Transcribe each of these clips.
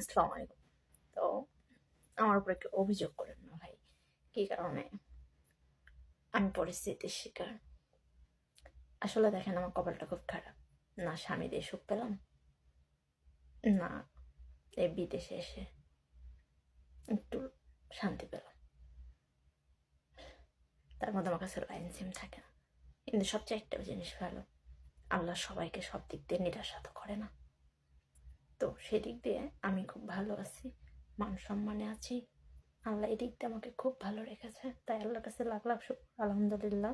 আসসালামু আলাইকুম। তো আমার উপরে একটু অভিযোগ করেন না ভাই, কি কারণে আমি পরিস্থিতির শিকার। আসলে দেখেন, আমার কপালটা খুব খারাপ। না স্বামী দিয়ে সুখ পেলাম, না এই বিদেশে এসে একটু শান্তি পেলাম। তার মধ্যে আমার কাছে লাইন সিম থাকে না। কিন্তু সবচেয়ে একটা জিনিস ভালো, আল্লাহ সবাইকে সব দিক দিয়ে নিরাশা তো করে না। তো সেদিক দিয়ে আমি খুব ভালো আছি, মান সম্মানে আছি। আল্লাহ এই দিক দিয়ে আমাকে খুব ভালো রেখেছে, তাই আল্লাহর কাছে লাখ লাখ শুকর, আলহামদুলিল্লাহ।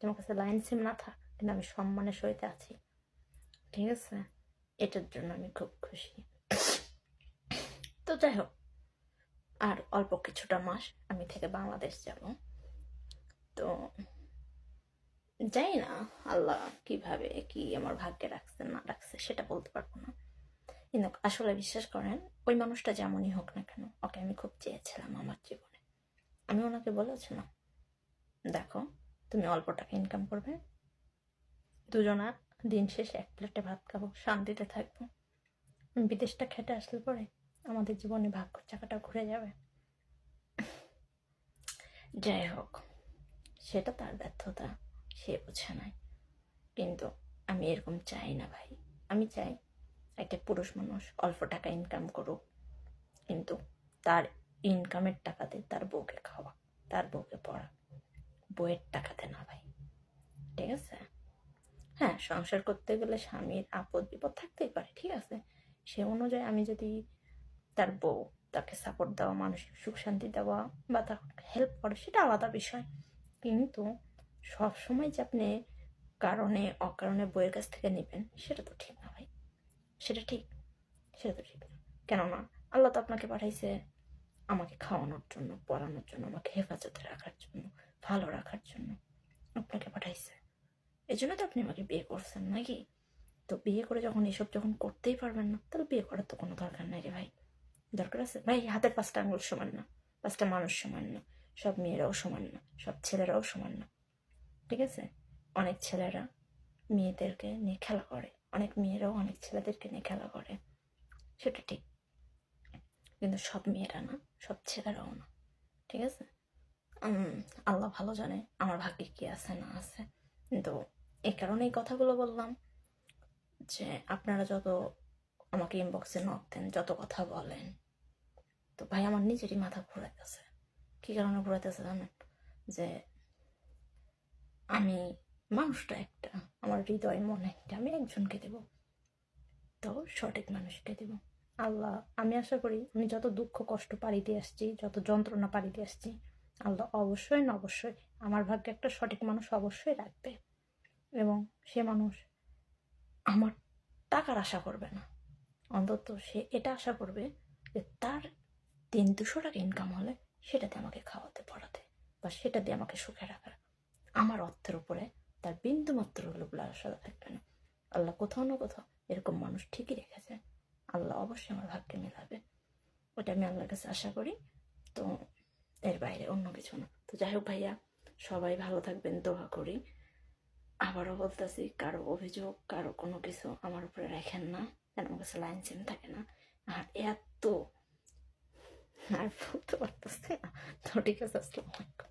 আমার কাছে লাইন সিম না থাক, কিন্তু আমি সম্মানের সহিত আছি, ঠিক আছে? এটার জন্য আমি খুব খুশি। তো যাই হোক, আর অল্প কিছুটা মাস আমি থেকে বাংলাদেশ যাব। তো জানি না আল্লাহ কিভাবে কি আমার ভাগ্যে রাখছে না রাখছে সেটা বলতে পারবো না। কিন্তু আসলে বিশ্বাস করেন, ওই মানুষটা যেমনই হোক না কেন, ওকে আমি খুব চেয়েছিলাম আমার জীবনে। আমি ওনাকে বলেছিলাম, দেখো তুমি অল্প টাকা ইনকাম করবে, দুজনা দিন শেষে এক প্লেটে ভাত খাবো, শান্তিতে থাকবো। বিদেশটা খেটে আসলে পরে আমাদের জীবনে ভাগ্য চাকাটা ঘুরে যাবে। যাই হোক, সেটা তার ব্যর্থতা, সে বোঝে নাই। কিন্তু আমি এরকম চাই না ভাই। আমি চাই একটা পুরুষ মানুষ অল্প টাকা ইনকাম করুক, কিন্তু তার ইনকামের টাকাতে তার বউকে খাওয়া, তার বউকে পড়া, বউয়ের টাকাতে না ভাই, ঠিক আছে? হ্যাঁ, সংসার করতে গেলে স্বামীর আপদ বিপদ থাকতেই পারে, ঠিক আছে। সে অনুযায়ী আমি যদি তার বউ, তাকে সাপোর্ট দেওয়া, মানসিক সুখ শান্তি দেওয়া বা তার হেল্প করে, সেটা আলাদা বিষয়। কিন্তু সবসময় যে আপনি কারণে অকারণে বইয়ের কাছ থেকে নেবেন, সেটা তো ঠিক না ভাই। সেটা ঠিক, সেটা তো ঠিক না। কেননা আল্লাহ তো আপনাকে পাঠাইছে আমাকে খাওয়ানোর জন্য, পড়ানোর জন্য, আমাকে হেফাজতে রাখার জন্য, ভালো রাখার জন্য আপনাকে পাঠাইছে। এই জন্য তো আপনি আমাকে বিয়ে করছেন নাকি? তো বিয়ে করে যখন এসব যখন করতেই পারবেন না, তাহলে বিয়ে করার তো কোনো দরকার নাই রে ভাই। দরকার আছে ভাই? হাতের পাঁচটা আঙুল সমান না, পাঁচটা মানুষ সমান না, সব মেয়েরাও সমান না, সব ছেলেরাও সমান না, ঠিক আছে? অনেক ছেলেরা মেয়েদেরকে নিয়ে খেলা করে, অনেক মেয়েরাও অনেক ছেলেদেরকে নিয়ে খেলা করে, সেটা ঠিক। কিন্তু সব মেয়েরা না, সব ছেলেরাও না, ঠিক আছে? আল্লাহ ভালো জানে আমার ভাগ্যে কি আছে না আছে। কিন্তু এই কারণে এই কথাগুলো বললাম যে আপনারা যত আমাকে ইনবক্সে নক দেন, যত কথা বলেন, তো ভাই আমার নিজেরই মাথা ঘুরাইতেছে। কি কারণে ঘুরাইতেছে জানেন? যে আমি মানুষটা একটা, আমার হৃদয় মনে একটা, আমি একজনকে দেব, তো সঠিক মানুষকে দেব। আল্লাহ, আমি আশা করি আমি যত দুঃখ কষ্ট পাড়ি দিয়ে আসছি, যত যন্ত্রণা পাড়ি দিয়ে আসছি, আল্লাহ অবশ্যই না অবশ্যই আমার ভাগ্যে একটা সঠিক মানুষ অবশ্যই রাখবে। এবং সে মানুষ আমার টাকার আশা করবে না, অন্তত সে এটা আশা করবে যে তার 300-200 টাকা ইনকাম হলে সেটাতে আমাকে খাওয়াতে পড়াতে, বা সেটা দিয়ে আমাকে সুখে রাখা। আমার অর্থের উপরে তার বিন্দুমাত্র লোভ লালসা থাকবে না। আল্লাহ কোথাও না কোথাও এরকম মানুষ ঠিকই রেখেছে। আল্লাহ অবশ্যই আমার ভাগ্যে মেলাবে, ওটা আমি আল্লাহর কাছে আশা করি। তো এর বাইরে অন্য কিছু না। তো যাই হোক ভাইয়া, সবাই ভালো থাকবেন, দোয়া করি। আবারও বলতেছি, কারো অভিযোগ, কারো কোনো কিছু আমার উপরে রাখেন না, যেন আমার কাছে লাইন সেম থাকে না। আর এত আর বলতে পারতেছি না। তো ঠিক আছে, আসসালামু আলাইকুম।